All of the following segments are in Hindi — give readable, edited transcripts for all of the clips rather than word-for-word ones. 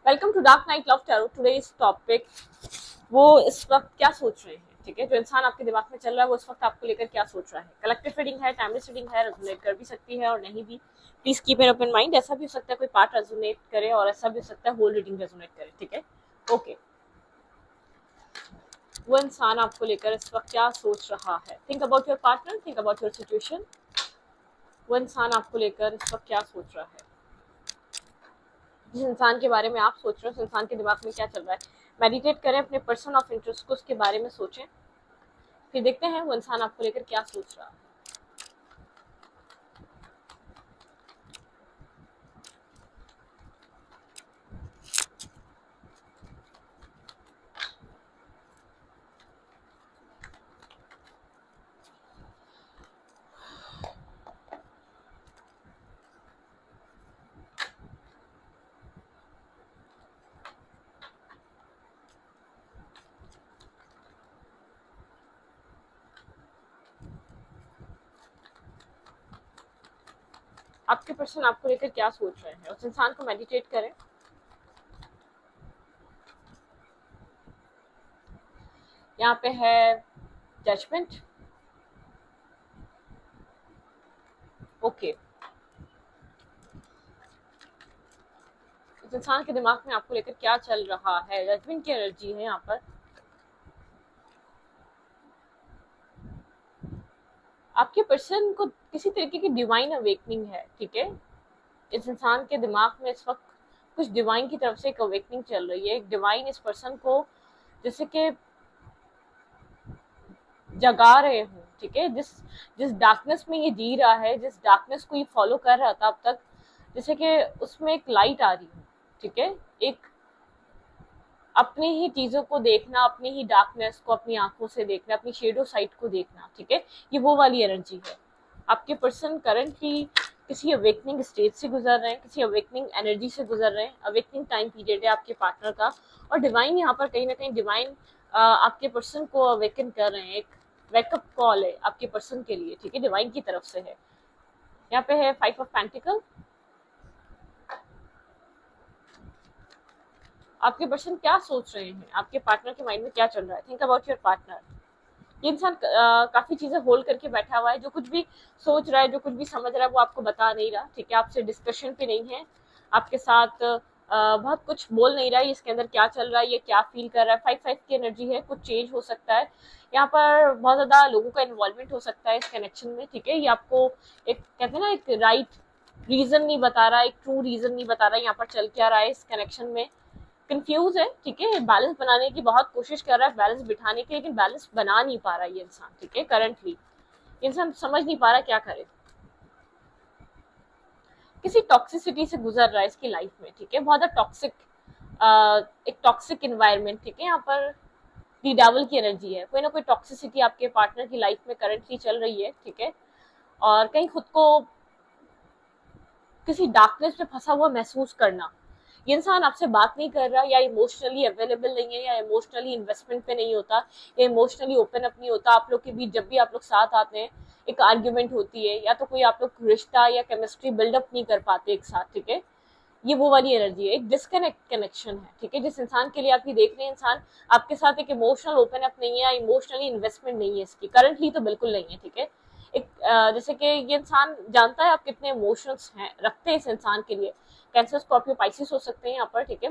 Welcome to dark night love tarot. Today's topic, वो इस वक्त क्या सोच रहे हैं। ठीक है, जो इंसान आपके दिमाग में चल रहा है वो इस वक्त आपको लेकर क्या सोच रहा है। कलेक्टिव रीडिंग है, टाइमलेस रीडिंग है, रेजोनेट कर भी सकती है और नहीं भी। Please keep an open mind. ऐसा भी हो सकता है कोई पार्ट रेजोनेट करे और ऐसा भी हो सकता है होल रीडिंग रेजोनेट करे। ठीक है, ओके। वो इंसान आपको लेकर इस वक्त क्या सोच रहा है। Think about your partner, think about your situation. वो इंसान आपको लेकर इस वक्त क्या सोच रहा है। जिस इंसान के बारे में आप सोच रहे हो उस इंसान के दिमाग में क्या चल रहा है। मेडिटेट करें, अपने पर्सन ऑफ इंटरेस्ट को उसके बारे में सोचें, फिर देखते हैं वो इंसान आपको लेकर क्या सोच रहा है। आपके पर्सन आपको लेकर क्या सोच रहे हैं, उस इंसान को मेडिटेट करें। यहाँ पे है जजमेंट। ओके, उस इंसान के दिमाग में आपको लेकर क्या चल रहा है। जजमेंट की एनर्जी है यहाँ पर। आपके पर्सन को किसी तरीके की डिवाइन अवेकनिंग है। ठीक है, इस इंसान के दिमाग में इस वक्त कुछ डिवाइन की तरफ से एक अवेकनिंग चल रही है। एक डिवाइन इस पर्सन को जैसे कि जगा रहे हो। ठीक है, जिस जिस डार्कनेस में ये जी रहा है, जिस डार्कनेस को ये फॉलो कर रहा था अब तक, जैसे कि उसमें एक लाइट आ रही है। ठीक है, एक अपनी ही चीजों को देखना, अपनी ही डार्कनेस को अपनी आंखों से देखना, अपनी शेडो साइड को देखना। ठीक है, ये वो वाली एनर्जी है। आपके पर्सन करंटली किसी अवेकनिंग स्टेज से गुजर रहे हैं, किसी अवेकनिंग एनर्जी से गुजर रहे हैं। अवेकनिंग टाइम पीरियड है आपके पार्टनर का, और डिवाइन यहाँ पर कहीं ना कहीं डिवाइन आपके पर्सन को अवेकन कर रहे हैं। एक वेकअप कॉल है आपके पर्सन के लिए। ठीक है, डिवाइन की तरफ से है। यहाँ पे है 5 ऑफ पेंटिकल। आपके पर्सन क्या सोच रहे हैं, आपके पार्टनर के माइंड में क्या चल रहा है। Think about your partner. ये इंसान काफी चीजें होल्ड करके बैठा हुआ है। जो कुछ भी सोच रहा है, जो कुछ भी समझ रहा है, वो आपको बता नहीं रहा। ठीक है, आपसे डिस्कशन पे नहीं है, आपके साथ बहुत कुछ बोल नहीं रहा है। इसके अंदर क्या चल रहा है, ये क्या फील कर रहा है। 5-5 की एनर्जी है, कुछ चेंज हो सकता है यहाँ पर। बहुत ज्यादा लोगों का इन्वॉल्वमेंट हो सकता है इस कनेक्शन में। ठीक है, ये आपको एक कहते हैं ना, एक राइट रीजन नहीं बता रहा, एक ट्रू रीजन नहीं बता रहा यहाँ पर चल क्या रहा है इस कनेक्शन में। कंफ्यूज है। ठीक है, बैलेंस बनाने की बहुत कोशिश कर रहा है, बैलेंस बिठाने की, लेकिन बैलेंस बना नहीं पा रहा है ये इंसान। ठीक है, करंटली इंसान समझ नहीं पा रहा क्या करे। किसी टॉक्सिसिटी से गुजर रहा है इसकी लाइफ में। ठीक है, बहुत ज्यादा टॉक्सिक, एक टॉक्सिक इन्वायरमेंट। ठीक है, यहाँ पर दी डेविल की एनर्जी है। कोई ना कोई टॉक्सिसिटी आपके पार्टनर की लाइफ में करंटली चल रही है। ठीक है, और कहीं खुद को किसी डार्कनेस में फंसा हुआ महसूस करना। ये इंसान आपसे बात नहीं कर रहा, या इमोशनली अवेलेबल नहीं है, या इमोशनली इन्वेस्टमेंट पे नहीं होता, या इमोशनली ओपन अप नहीं होता। आप लोग के बीच जब भी आप लोग साथ आते हैं एक आर्ग्यूमेंट होती है, या तो कोई आप लोग रिश्ता या केमिस्ट्री बिल्डअप नहीं कर पाते एक साथ। ठीक है, ये वो वाली एनर्जी है, एक डिस्कनेक्ट कनेक्शन है। ठीक है, जिस इंसान के लिए आप ये देख रहे हैं, इंसान आपके साथ एक इमोशनल ओपन अप नहीं है, या इमोशनली इन्वेस्टमेंट नहीं है इसकी, करंटली तो बिल्कुल नहीं है। ठीक है, एक जैसे कि ये इंसान जानता है आप कितने इमोशंस हैं, रखते हैं इस इंसान के लिए। कैंसर, स्कॉर्पियो, पाइसिस हो सकते हैं यहाँ पर। ठीक है,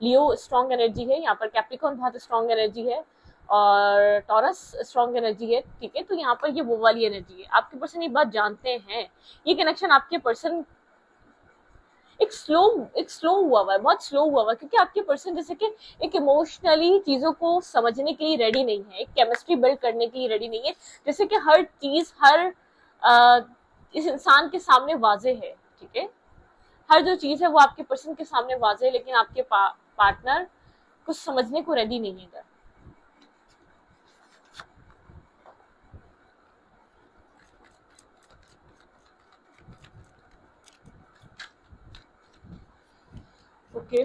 लियो स्ट्रॉन्ग एनर्जी है यहाँ पर, कैप्रिकॉर्न बहुत स्ट्रॉन्ग एनर्जी है, और टॉरस स्ट्रॉन्ग एनर्जी है। ठीक है, तो यहाँ पर ये वो वाली एनर्जी है। आपके पर्सन ये बात जानते हैं, ये कनेक्शन आपके पर्सन एक स्लो हुआ हुआ है, बहुत स्लो हुआ हुआ है, क्योंकि आपके पर्सन जैसे कि एक इमोशनली चीजों को समझने के लिए रेडी नहीं है, एक केमिस्ट्री बिल्ड करने के लिए रेडी नहीं है। जैसे कि हर चीज, हर आ, इस इंसान के सामने वाजे है। ठीक है, हर जो चीज है वो आपके पर्सन के सामने वाजे है, लेकिन आपके पार्टनर कुछ समझने को रेडी नहीं है। Okay,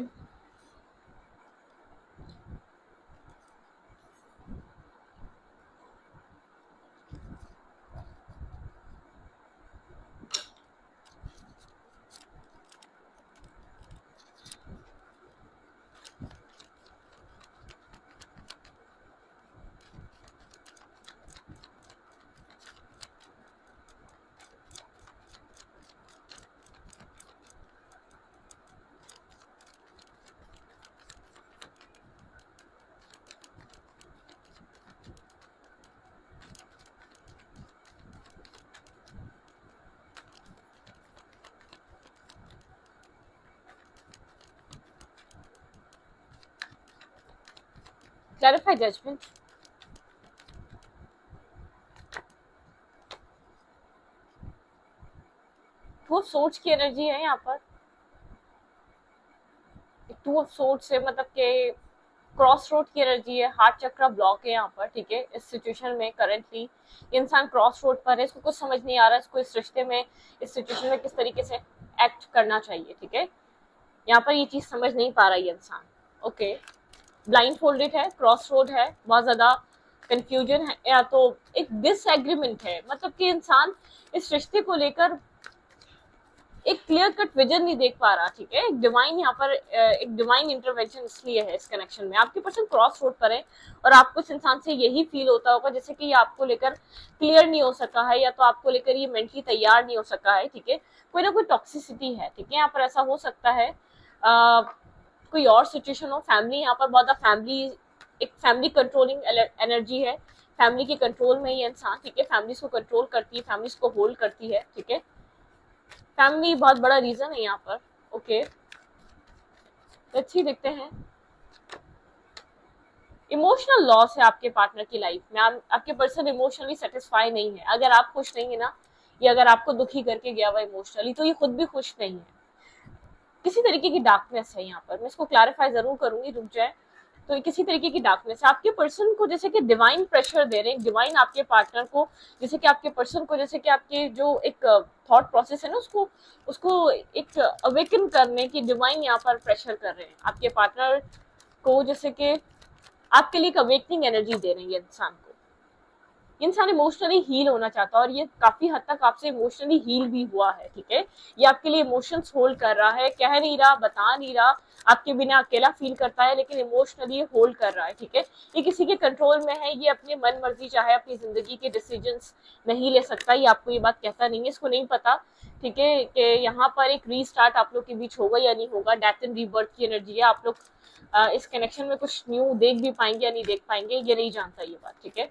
clarify judgement. वो सोच की एनर्जी है यहाँ पर। टू ऑफ सोर्ड से मतलब के क्रॉस रोड की एनर्जी है, हार्ट चक्र ब्लॉक है यहाँ पर, ठीक है। इस सिचुएशन में करंटली इंसान क्रॉस रोड पर है, इसको कुछ समझ नहीं आ रहा इसको इस रिश्ते में, इस सिचुएशन में किस तरीके से एक्ट करना चाहिए, ठीक है। यहाँ पर ये चीज समझ नहीं पा रहा है इंसान। ओके, ब्लाइंड फोल्डेड है, क्रॉस रोड है, बहुत ज्यादा कंफ्यूजन है, या तो एक डिसएग्रीमेंट है, मतलब कि इंसान इस रिश्ते को लेकर एक क्लियर कट विजन नहीं देख पा रहा, ठीक है। एक डिवाइन यहाँ पर एक डिवाइन इंटरवेंशन इसलिए है इस कनेक्शन में। आपके पर्सन क्रॉस रोड पर है और आपको इस इंसान से यही फील होता होगा जैसे कि ये आपको लेकर क्लियर नहीं हो सका है, या तो आपको लेकर ये मेंटली तैयार नहीं हो सका है, ठीक है। कोई ना कोई टॉक्सिसिटी है, ठीक है। यहाँ पर ऐसा हो सकता है कोई और सिचुएशन हो, फैमिली यहाँ पर बहुत फैमिली, एक फैमिली कंट्रोलिंग एनर्जी है, फैमिली के कंट्रोल में ये इंसान, ठीक है। फैमिलीज को कंट्रोल करती है, फैमिलीज को होल्ड करती है, ठीक है। फैमिली बहुत बड़ा रीजन है यहाँ पर। ओके, अच्छी देखते हैं। इमोशनल लॉस है आपके पार्टनर की लाइफ में। आपके पर्सन इमोशनली सेटिस्फाई नहीं है। अगर आप खुश नहीं है ना, या अगर आपको दुखी करके गया हुआ इमोशनली, तो ये खुद भी खुश नहीं है। किसी तरीके की डार्कनेस है यहाँ पर, मैं इसको क्लैरिफाई जरूर करूंगी, रुक जाए। तो किसी तरीके की डार्कनेस है आपके पर्सन को, जैसे कि डिवाइन प्रेशर दे रहे हैं, डिवाइन आपके पार्टनर को, जैसे कि आपके पर्सन को, जैसे कि आपके जो एक थॉट प्रोसेस है ना, उसको उसको एक अवेकन करने की डिवाइन यहाँ पर प्रेशर कर रहे हैं आपके पार्टनर को, जैसे कि आपके लिए एक अवेकनिंग एनर्जी दे रहे हैं इंसान को। इंसान इमोशनली हील होना चाहता है और ये काफी हद तक आपसे इमोशनली हील भी हुआ है, ठीक है। ये आपके लिए इमोशंस होल्ड कर रहा है, कह नहीं रहा, बता नहीं रहा, आपके बिना अकेला फील करता है, लेकिन इमोशनली होल्ड कर रहा है, ठीक है। ये किसी के कंट्रोल में है, ये अपनी मन मर्जी चाहे अपनी जिंदगी के डिसीजंस नहीं ले सकता, ये आपको ये बात कहता नहीं है, इसको नहीं पता, ठीक है, कि यहाँ पर एक रीस्टार्ट आप लोग के बीच होगा या नहीं होगा। डेथ एंड रीबर्थ की एनर्जी है, आप लोग इस कनेक्शन में कुछ न्यू देख भी पाएंगे या नहीं देख पाएंगे, ये नहीं जानता ये बात, ठीक है।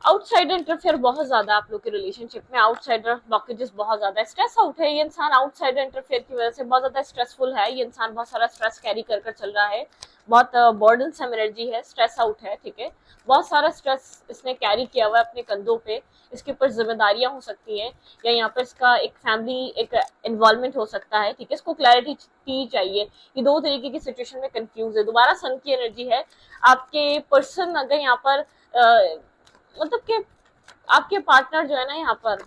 आउटसाइडर इंटरफेयर बहुत ज्यादा आप लोग के रिलेशनशिप में, आउटसाइडर ब्लॉकेजेस बहुत ज्यादा, स्ट्रेस आउट है ये इंसान, आउटसाइडर इंटरफेयर की वजह से बहुत ज्यादा स्ट्रेसफुल है ये इंसान, बहुत सारा स्ट्रेस कैरी कर कर चल रहा है, बहुत बर्डन सम एनर्जी है, स्ट्रेस आउट है, ठीक है। बहुत सारा स्ट्रेस इसने कैरी किया हुआ है अपने कंधों पे, इसके ऊपर जिम्मेदारियां हो सकती हैं, या यहाँ पर इसका एक फैमिली एक इन्वॉल्वमेंट हो सकता है, ठीक है। इसको क्लैरिटी चाहिए, ये दो तरीके की सिचुएशन में कंफ्यूज है। दोबारा सन की एनर्जी है, आपके पर्सन अगर यहाँ पर मतलब कि आपके पार्टनर जो है ना यहाँ पर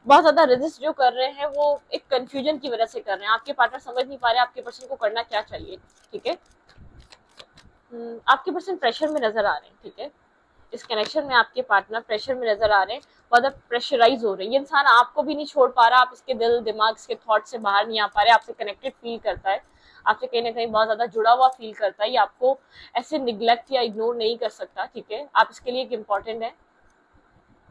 बहुत ज्यादा रेजिस्ट जो कर रहे हैं, वो एक कंफ्यूजन की वजह से कर रहे हैं। आपके पार्टनर समझ नहीं पा रहे आपके पर्सन को करना क्या चाहिए, ठीक है। आपके पर्सन प्रेशर में नजर आ रहे हैं, ठीक है। इस कनेक्शन में आपके पार्टनर प्रेशर में नजर आ रहे हैं, बहुत प्रेशराइज हो रहे हैं। ये इंसान आपको भी नहीं छोड़ पा रहा, आप इसके दिल दिमाग इसके थॉट से बाहर नहीं आ पा रहे, आपसे कनेक्टेड फील करता है, आपसे कहीं ना कहीं बहुत ज्यादा जुड़ा हुआ फील करता है, ये आपको ऐसे निग्लेक्ट या इग्नोर नहीं कर सकता, ठीक है। आप इसके लिए एक इम्पोर्टेंट है,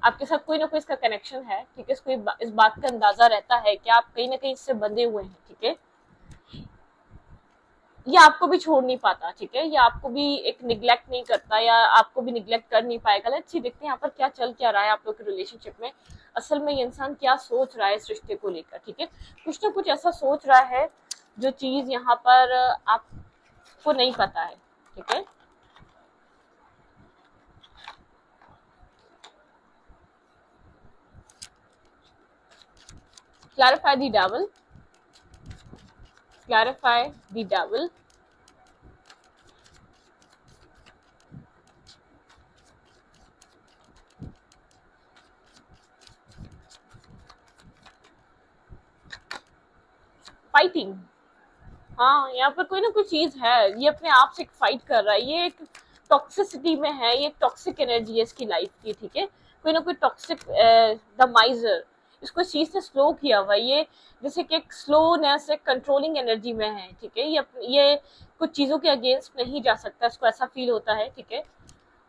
आपके साथ कोई ना कोई इसका कनेक्शन है, ठीक है। इसको इस बात का अंदाजा रहता है कि आप कहीं ना कहीं इससे बंधे हुए हैं, ठीक है। ये आपको भी छोड़ नहीं पाता, ठीक है। ये आपको भी एक निग्लेक्ट नहीं करता, या आपको भी निग्लेक्ट कर नहीं पाएगा। अच्छी देखते हैं यहाँ पर क्या चल क्या रहा है आप लोग के रिलेशनशिप में, असल में ये इंसान क्या सोच रहा है इस रिश्ते को लेकर, ठीक है। कुछ ना कुछ ऐसा सोच रहा है जो चीज यहाँ पर आपको नहीं पता है, ठीक है। clarify the devil, clarify the devil, fighting. हाँ, यहाँ पर कोई ना कोई चीज है, ये अपने आप से फाइट कर रहा है, ये एक टॉक्सिसिटी में है, ये टॉक्सिक एनर्जी है इसकी लाइफ की, ठीक है। कोई ना कोई टॉक्सिक द माइजर, इसको इस चीज से स्लो किया हुआ है, ये जैसे कि एक स्लोनेस एक कंट्रोलिंग एनर्जी में है, ठीक है। ये कुछ चीजों के अगेंस्ट नहीं जा सकता, इसको ऐसा फील होता है, ठीक है।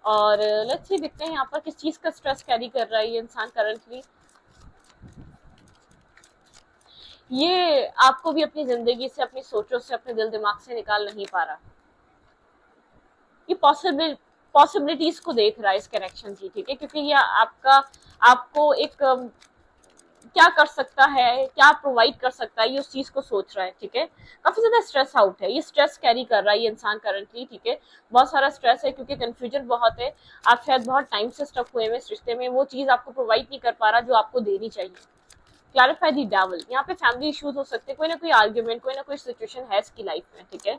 और लेट्स सी देखते हैं यहाँ पर किस चीज का स्ट्रेस कैरी कर रहा है ये इंसान करंटली। ये आपको भी अपनी जिंदगी से, अपनी सोचों से, अपने दिल दिमाग से निकाल नहीं पा रहा, ये पॉसिबिलिटीज को देख रहा है इस कनेक्शन की, ठीक है। क्योंकि ये आपका आपको एक क्या कर सकता है, क्या प्रोवाइड कर सकता है, ये उस चीज को सोच रहा है, ठीक है। काफी ज्यादा स्ट्रेस आउट है, ये स्ट्रेस कैरी कर रहा है ये इंसान करंटली, ठीक है। बहुत सारा स्ट्रेस है क्योंकि कंफ्यूजन बहुत है, आप शायद बहुत टाइम से स्टक हुए हैं इस रिश्ते में, वो चीज आपको प्रोवाइड नहीं कर पा रहा जो आपको देनी चाहिए। क्लैरिफाई दी डेविल, यहाँ पे फैमिली इश्यूज हो सकते हैं, कोई ना कोई आर्ग्यूमेंट, कोई ना कोई सिचुएशन है इसकी लाइफ में, ठीक है।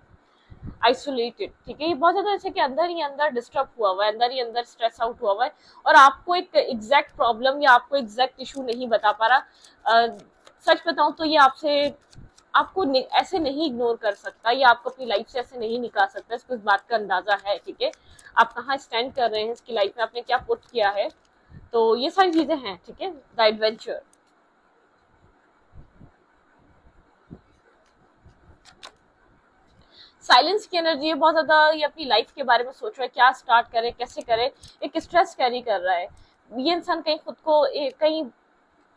आइसोलेटेड, ठीक है, ये बहुत ज्यादा ऐसे कि अंदर ही अंदर डिस्टर्ब हुआ हुआ है, अंदर ही अंदर स्ट्रेस आउट हुआ हुआ है, और आपको एक एग्जैक्ट प्रॉब्लम या आपको एग्जैक्ट इशू नहीं बता पा रहा। सच बताऊं तो ये आपसे, आपको ऐसे नहीं इग्नोर कर सकता, या आपको अपनी लाइफ से ऐसे नहीं निकाल सकता, इसको इस बात का अंदाजा है, ठीक है। आप कहाँ स्टैंड कर रहे हैं इसकी लाइफ में, आपने क्या पुट किया है, तो ये सारी चीजें हैं, ठीक है। द एडवेंचर, साइलेंस की एनर्जी है बहुत ज्यादा, ये अपनी लाइफ के बारे में सोच रहा है, क्या स्टार्ट करे, कैसे करे, एक स्ट्रेस कैरी कर रहा है। ये इंसान कहीं खुद को कहीं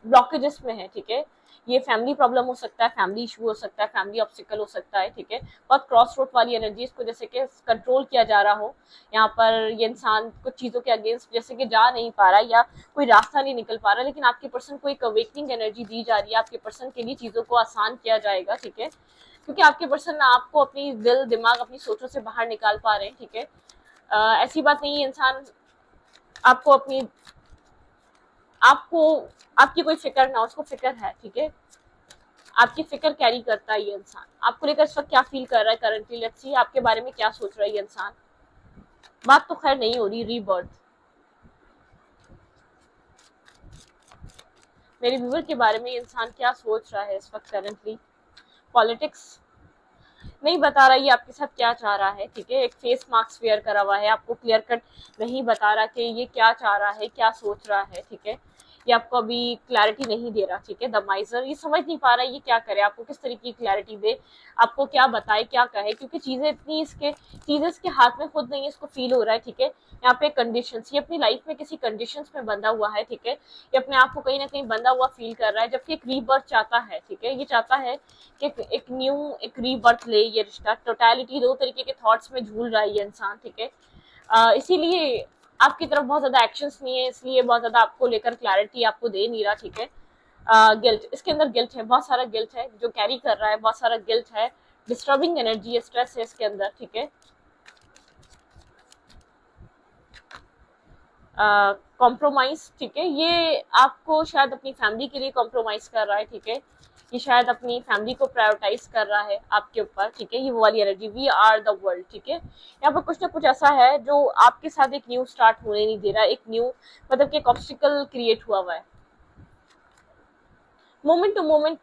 ब्लॉकेजेस में है, ठीक है। ये फैमिली प्रॉब्लम हो सकता है, फैमिली इशू हो सकता है, फैमिली ऑब्स्टिकल हो सकता है, ठीक है। बहुत क्रॉस रोड वाली एनर्जी, इसको जैसे कि कंट्रोल किया जा रहा हो, यहाँ पर ये इंसान कुछ चीजों के अगेंस्ट जैसे कि जा नहीं पा रहा, या कोई रास्ता नहीं निकल पा रहा, लेकिन आपके पर्सन को एक अवेकनिंग एनर्जी दी जा रही है, आपके पर्सन के लिए चीजों को आसान किया जाएगा, ठीक है। क्योंकि आपके पर्सन आपको अपनी दिल दिमाग अपनी सोचों से बाहर निकाल पा रहे हैं, ठीक है। ऐसी बात नहीं है, इंसान आपको अपनी, आपको आपकी कोई फिक्र ना, उसको फिक्र है, ठीक है। आपकी फिक्र कैरी करता है ये इंसान, आपको लेकर इस वक्त क्या फील कर रहा है करंटली, लेट्स सी आपके बारे में क्या सोच रहा है ये इंसान। बात तो खैर नहीं हो रही रीबर्थ, मेरे व्यूवर के बारे में ये इंसान क्या सोच रहा है इस वक्त करंटली। पॉलिटिक्स नहीं बता रहा ये आपके साथ क्या चाह रहा है, ठीक है। एक फेस मास्क वेयर करा हुआ है, आपको क्लियर कट नहीं बता रहा कि ये क्या चाह रहा है, क्या सोच रहा है, ठीक है। ये आपको अभी क्लैरिटी नहीं दे रहा, ठीक है। द माइजर, ये समझ नहीं पा रहा ये क्या करे, आपको किस तरीके की क्लैरिटी दे, आपको क्या बताए, क्या कहे, क्योंकि चीजें इतनी इसके, चीजें इसके हाथ में खुद नहीं है, इसको फील हो रहा है, ठीक है। यहाँ पे कंडीशंस, ये अपनी लाइफ में किसी कंडीशंस में बंधा हुआ है, ठीक है। ये अपने आप को कहीं ना कहीं बंधा हुआ फील कर रहा है, जबकि एक रीबर्थ चाहता है, ठीक है। ये चाहता है कि एक न्यू, एक रीबर्थ ले ये रिश्ता। टोटलिटी, दो तरीके के थॉट्स में झूल रहा है ये इंसान, ठीक है। इसीलिए आपकी तरफ बहुत ज्यादा एक्शंस नहीं है, इसलिए बहुत ज्यादा आपको लेकर क्लैरिटी आपको दे नहीं रहा, ठीक है। गिल्ट, इसके अंदर गिल्ट है, बहुत सारा गिल्ट है जो कैरी कर रहा है, बहुत सारा गिल्ट है, डिस्टर्बिंग एनर्जी है, स्ट्रेस है इसके अंदर, ठीक है। कॉम्प्रोमाइज, ठीक है, ये आपको शायद अपनी फैमिली के लिए कॉम्प्रोमाइज कर रहा है, ठीक है। ये शायद अपनी फैमिली को प्रायोरिटाइज कर रहा है आपके ऊपर, ठीक है। ये वो वाली energy, we are the world, ठीक है। यहाँ पर कुछ ना कुछ ऐसा है जो आपके साथ एक न्यू स्टार्ट होने नहीं दे रहा, एक न्यू मतलब कि एक ऑब्स्टिकल क्रिएट हुआ हुआ है। मोमेंट टू मोमेंट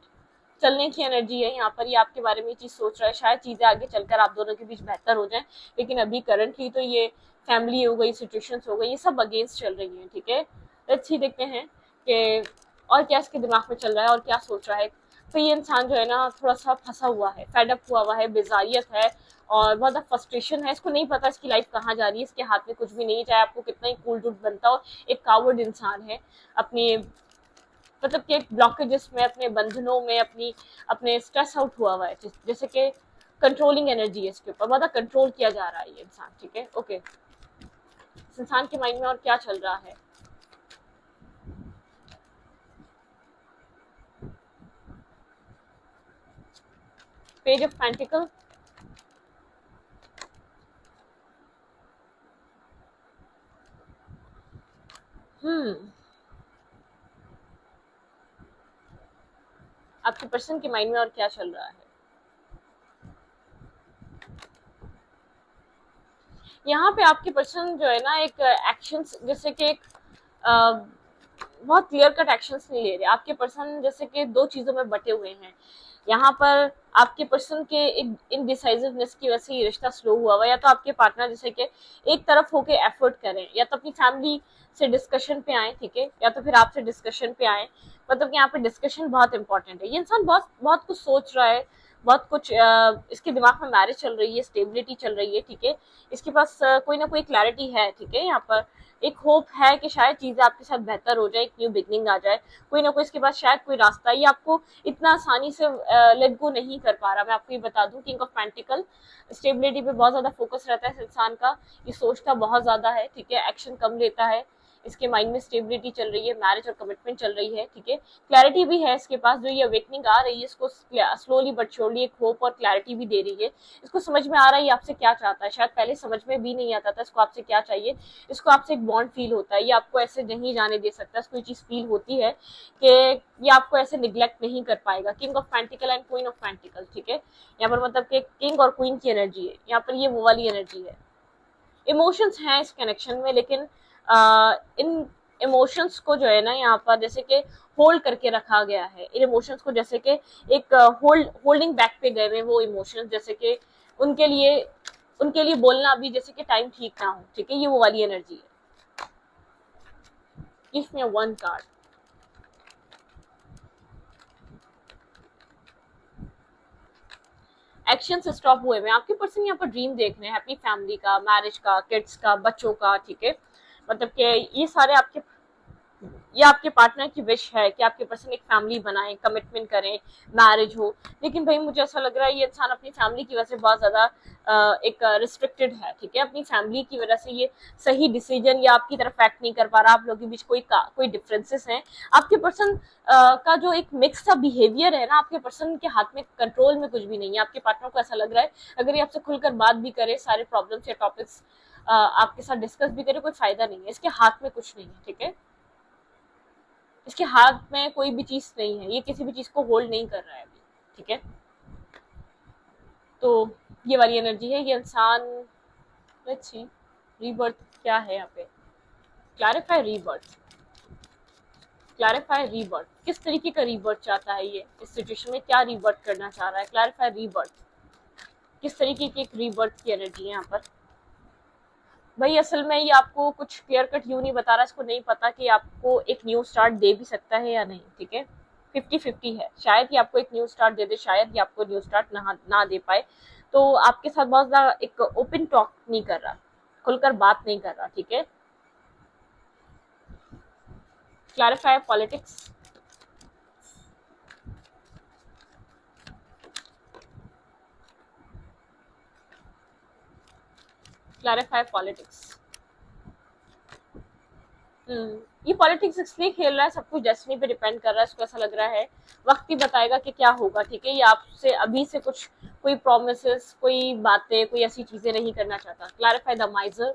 चलने की एनर्जी है यहाँ पर, ये आपके बारे में ये चीज सोच रहा है, शायद चीजें आगे चलकर आप दोनों के बीच बेहतर हो जाए, लेकिन अभी करंटली तो ये फैमिली हो गई, सिचुएशंस हो गई, ये सब अगेंस्ट चल रही है, ठीक है। लेट्स ही देखते हैं कि और क्या इसके दिमाग में चल रहा है और क्या सोच रहा है। तो ये इंसान जो है ना थोड़ा सा फंसा हुआ है, फेडअप हुआ है, बेजारियत है, और बहुत ज्यादा फ्रस्ट्रेशन है, इसको नहीं पता इसकी लाइफ कहाँ जा रही है, इसके हाथ में कुछ भी नहीं है, चाहे आपको कितना ही कूल डूड बनता हो, एक कावर्ड इंसान है अपने मतलब कि ब्लॉकेजेस में, अपने बंधनों में, अपनी अपने स्ट्रेस आउट हुआ है, जैसे कि कंट्रोलिंग एनर्जी है इसके ऊपर, बहुत कंट्रोल किया जा रहा है ये इंसान, ठीक है। ओके, इस इंसान के माइंड में और क्या चल रहा है। पेज ऑफ पेंटिकल, आपके पर्सन के माइंड में और क्या चल रहा है। यहाँ पे आपके पर्सन जो है ना एक एक्शंस जैसे कि एक बहुत क्लियर कट एक्शंस नहीं ले रहे, आपके पर्सन जैसे कि दो चीजों में बटे हुए हैं। यहाँ पर आपके पर्सन के एक इनडिसाइसिवनेस की वजह से ये रिश्ता स्लो हुआ या तो आपके पार्टनर जैसे कि एक तरफ होके एफर्ट करें, या तो अपनी फैमिली से डिस्कशन पे आए, ठीक है, या तो फिर आपसे डिस्कशन पे आए। मतलब कि यहाँ पे डिस्कशन बहुत इंपॉर्टेंट है, ये इंसान बहुत बहुत कुछ सोच रहा है, बहुत कुछ इसके दिमाग में मैरिज चल रही है, स्टेबिलिटी चल रही है, ठीक है। इसके पास कोई ना कोई क्लैरिटी है, ठीक है। यहाँ पर एक होप है कि शायद चीजें आपके साथ बेहतर हो जाए, एक न्यू बिगनिंग आ जाए, कोई ना कोई इसके पास शायद कोई रास्ता, ये आपको इतना आसानी से लेट गो नहीं कर पा रहा। मैं आपको ये बता दूं, किंग ऑफ पेंटिकल स्टेबिलिटी पे बहुत ज्यादा फोकस रहता है इस इंसान का, ये सोचता बहुत ज्यादा है, ठीक है, एक्शन कम लेता है, इसके माइंड में स्टेबिलिटी चल रही है, मैरिज और कमिटमेंट चल रही है, ठीक है। क्लैरिटी भी है इसके पास, जो ये अवेकनिंग आ रही है इसको स्लोली बट श्योरली एक होप और क्लैरिटी भी दे रही है। इसको समझ में आ रहा है ये आपसे क्या चाहता है, शायद पहले समझ में भी नहीं आता था इसको आपसे क्या चाहिए। इसको आपसे एक बॉन्ड फील होता है, ये आपको ऐसे नहीं जाने दे सकता, इसको ये चीज फील होती है कि ये आपको ऐसे निग्लेक्ट नहीं कर पाएगा। King of pentacle and queen of pentacle, ठीक है। यहाँ पर मतलब कि किंग और क्वीन की एनर्जी है, यहाँ पर ये वो वाली एनर्जी है। इमोशंस हैं इस कनेक्शन में, लेकिन इन इमोशंस को जो है ना यहाँ पर जैसे कि होल्ड करके रखा गया है। इन इमोशंस को जैसे कि एक होल्डिंग बैक पे गए हुए वो इमोशंस, जैसे कि उनके लिए बोलना अभी जैसे कि टाइम ठीक ना हो, ठीक है। ये वो वाली एनर्जी है। Give me one card. Action stop हुए हैं, आपके पर्सन यहाँ पर ड्रीम देख रहे हैं, हैप्पी फैमिली का, मैरिज का, किड्स का, बच्चों का, ठीक है। मतलब कि ये आपके पार्टनर की विश है कि आपके पर्सन एक फैमिली बनाए, कमिटमेंट करें, मैरिज हो। लेकिन भाई मुझे ऐसा लग रहा है ये इंसान अपनी फैमिली की वजह से बहुत ज्यादा एक रिस्ट्रिक्टेड है, ठीक है। अपनी फैमिली की वजह से ये सही डिसीजन या आपकी तरफ एक्ट नहीं कर पा रहा। आप लोगों के बीच कोई डिफरेंसेस हैं। आपके पर्सन का जो एक मिक्स सा बिहेवियर है ना, आपके पर्सन के हाथ में कंट्रोल में कुछ भी नहीं है। आपके पार्टनर को ऐसा लग रहा है अगर ये आपसे खुलकर बात भी करे, सारे प्रॉब्लम्स या टॉपिक्स आपके साथ डिस्कस भी करे, कोई फायदा नहीं है। इसके हाथ में कुछ नहीं है, ठीक है। इसके हाथ में कोई भी चीज नहीं है, ये किसी भी चीज को होल्ड नहीं कर रहा है अभी, ठीक है। तो ये वाली एनर्जी है। ये इंसान, लेट्स सी रीबर्थ क्या है यहाँ पे। क्लैरिफाई रीबर्थ, क्लैरिफाई रीबर्थ, किस तरीके का रीबर्थ चाहता है ये, इस सिचुएशन में क्या रीबर्थ करना चाह रहा है। क्लैरिफाई रीबर्थ, किस तरीके की एक रीबर्थ की एनर्जी है यहाँ पर। भाई असल में ये आपको कुछ क्लियर कट यूं नहीं बता रहा, इसको नहीं पता कि आपको एक न्यू स्टार्ट दे भी सकता है या नहीं, ठीक है। 50-50 है, शायद ये आपको एक न्यू स्टार्ट दे दे, शायद ये आपको न्यू स्टार्ट ना दे पाए। तो आपके साथ बहुत ज्यादा एक ओपन टॉक नहीं कर रहा, खुलकर बात नहीं कर रहा, ठीक है। Clarify politics, clarify politics. ये पॉलिटिक्स इसलिए खेल रहा है, सब कुछ डेस्टिनी पे डिपेंड कर रहा है। इसको ऐसा लग रहा है वक्त ही बताएगा कि क्या होगा, ठीक है। ये आपसे अभी से कुछ कोई प्रोमिसेस, कोई बातें, कोई ऐसी चीजें नहीं करना चाहता। क्लैरिफाई द माइजर,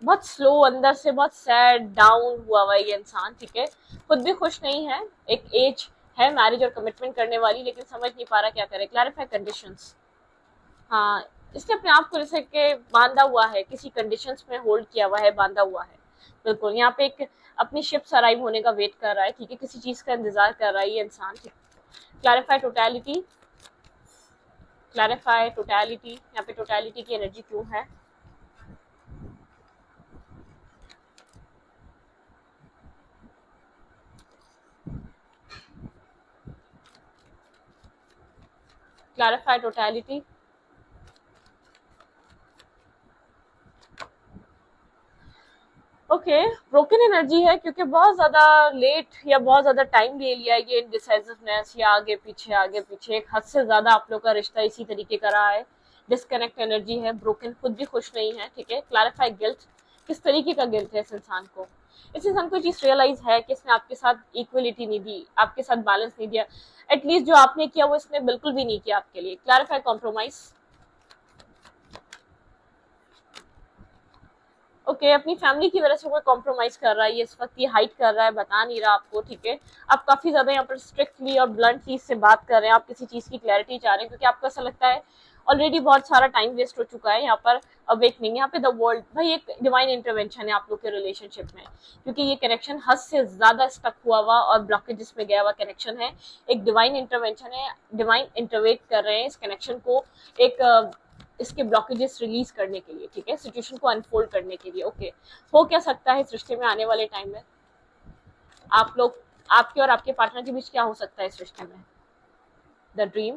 बहुत स्लो, अंदर से बहुत सैड डाउन हुआ हुआ ये इंसान, ठीक है। खुद भी खुश नहीं है, एक एज है मैरिज और कमिटमेंट करने वाली, लेकिन समझ नहीं पा रहा क्या करे। क्लैरिफाई कंडीशंस, हाँ, इसने अपने आप को जैसे कि बांधा हुआ है, किसी कंडीशंस में होल्ड किया हुआ है, बांधा हुआ है। बिल्कुल यहाँ पे एक अपनी शिप्स अराइव होने का वेट कर रहा है, ठीक है। किसी चीज का इंतजार कर रहा है ये इंसान, ठीक। क्लैरिफाई टोटलिटी, क्लैरिफाई टोटलिटी, यहाँ पे टोटलिटी की एनर्जी क्यों है। Clarify totality, okay. Broken energy है क्योंकि बहुत ज्यादा लेट या बहुत ज्यादा टाइम ले लिया ये इनडिसाइसिवनेस या आगे पीछे एक हद से ज्यादा आप लोग का रिश्ता इसी तरीके का रहा है। डिस्कनेक्ट एनर्जी है, ब्रोकन, खुद भी खुश नहीं है, ठीक है। क्लैरिफाई गिल्ट, किस तरीके का गिल्ट है इस इंसान को। इस इंसान को चीज रियलाइज है कि इसने आपके साथ इक्वलिटी नहीं दी, आपके साथ बैलेंस नहीं दिया। एटलीस्ट जो आपने किया वो इसने बिल्कुल भी नहीं किया आपके लिए। Clarify compromise, okay. अपनी फैमिली की वजह से कोई कॉम्प्रोमाइज कर रहा है ये इस वक्त, ये हाइड कर रहा है, बता नहीं रहा आपको, ठीक है। आप काफी ज्यादा यहाँ पर स्ट्रिक्टली और ब्लंटली इससे बात कर रहे हैं, आप किसी चीज की क्लैरिटी चाह रहे हैं क्योंकि आपको ऐसा लगता है ऑलरेडी बहुत सारा टाइम वेस्ट हो चुका है यहाँ पर। अवेकनिंग, यहाँ पे द वर्ल्ड, भाई एक डिवाइन इंटरवेंशन है आप लोग के रिलेशनशिप में, क्योंकि ये कनेक्शन हद से ज्यादा स्टक हुआ और ब्लॉकेजेस में गया हुआ कनेक्शन है। एक डिवाइन इंटरवेंशन है, डिवाइन इंटरवेट कर रहे हैं इस कनेक्शन को, एक इसके ब्लॉकेजेस रिलीज करने के लिए, ठीक है। सिचुएशन को अनफोल्ड करने के लिए, ओके। हो क्या सकता है इस रिश्ते में आने वाले टाइम में, आप लोग, आपके और आपके पार्टनर के बीच क्या हो सकता है इस रिश्ते में। द ड्रीम,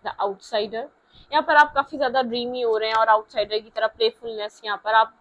द आउटसाइडर, यहाँ पर आप काफी ज्यादा ड्रीमी हो रहे हैं और आउटसाइडर की तरह प्लेफुलनेस, यहाँ पर आप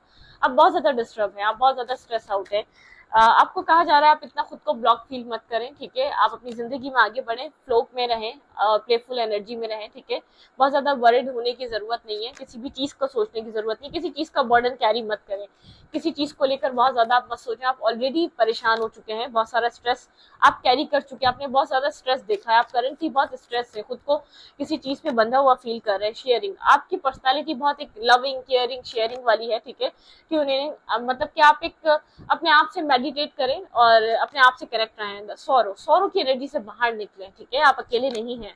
बहुत ज्यादा डिस्टर्ब है, आप बहुत ज्यादा स्ट्रेस आउट है। आपको कहा जा रहा है आप इतना खुद को ब्लॉक फील मत करें, ठीक है। आप अपनी जिंदगी में आगे बढ़ें, फ्लो में रहें, प्लेफुल एनर्जी में रहें, ठीक है। बहुत ज्यादा वरिड होने की जरूरत नहीं है, किसी भी चीज को सोचने की जरूरत नहीं, किसी चीज का बर्डन कैरी मत करें, किसी चीज को लेकर बहुत ज्यादा आप मत सोचें। आप ऑलरेडी परेशान हो चुके हैं, बहुत सारा स्ट्रेस आप कैरी कर चुके हैं, आपने बहुत ज्यादा स्ट्रेस देखा है, आप करंटली बहुत स्ट्रेस है, खुद को किसी चीज में बंधा हुआ फील कर रहे हैं। शेयरिंग, आपकी पर्सनैलिटी बहुत एक लविंग केयरिंग शेयरिंग वाली है, ठीक है। कि उन्हें मतलब कि आप एक अपने आप से मेडिटेट करें और अपने आप से कनेक्ट रहें, सौरों की एनर्जी से बाहर निकलें, ठीक है। आप अकेले नहीं हैं।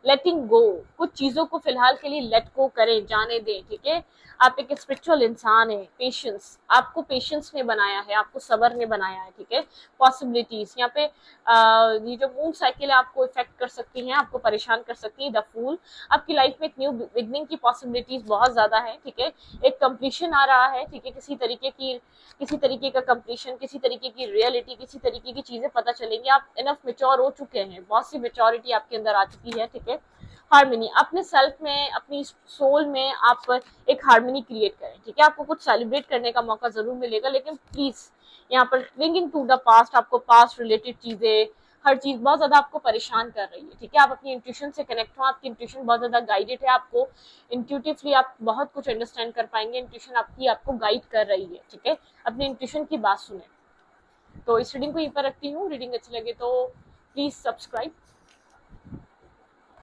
लेटिंग गो, कुछ चीजों को फिलहाल के लिए लेट गो करें, जाने दें, ठीक है। आप एक स्पिरिचुअल इंसान है। पेशेंस, आपको पेशेंस ने बनाया है, आपको सबर ने बनाया है, ठीक है। पॉसिबिलिटीज यहाँ पे ये जो मून साइकिल है आपको इफेक्ट कर सकती है, आपको परेशान कर सकती है। द फूल, आपकी लाइफ में एक न्यू बिगनिंग की पॉसिबिलिटीज बहुत ज्यादा है, ठीक है। एक कंप्लीशन आ रहा है, ठीक है। किसी तरीके का कंप्लीशन, किसी तरीके की रियलिटी, किसी तरीके की चीजें पता चलेंगी। आप इनफ मेच्योर हो चुके हैं, बहुत सी मेच्योरिटी आपके अंदर आ चुकी है, ठीक है। हार्मनी, अपने सेल्फ में, अपनी सोल में आप एक हार्मनी क्रिएट करें, ठीक है। आपको कुछ सेलिब्रेट करने का मौका जरूर मिलेगा, लेकिन प्लीज यहाँ पर क्लिंगिंग टू द पास्ट, आपको पास्ट रिलेटेड चीजें, हर चीज बहुत ज्यादा आपको परेशान कर रही है, ठीक है। आप अपनी इंट्यूशन से कनेक्ट हो, आपकी इंट्यूशन बहुत ज्यादा गाइडेड है, आपको इंट्यूटिवली आप बहुत कुछ अंडरस्टैंड कर पाएंगे। इंट्यूशन आपकी आपको गाइड कर रही है, ठीक है। अपनी इंट्यूशन की बात सुने। तो इस रीडिंग को यहीं पर रखती हूँ। रीडिंग अच्छी लगे तो प्लीज सब्सक्राइब।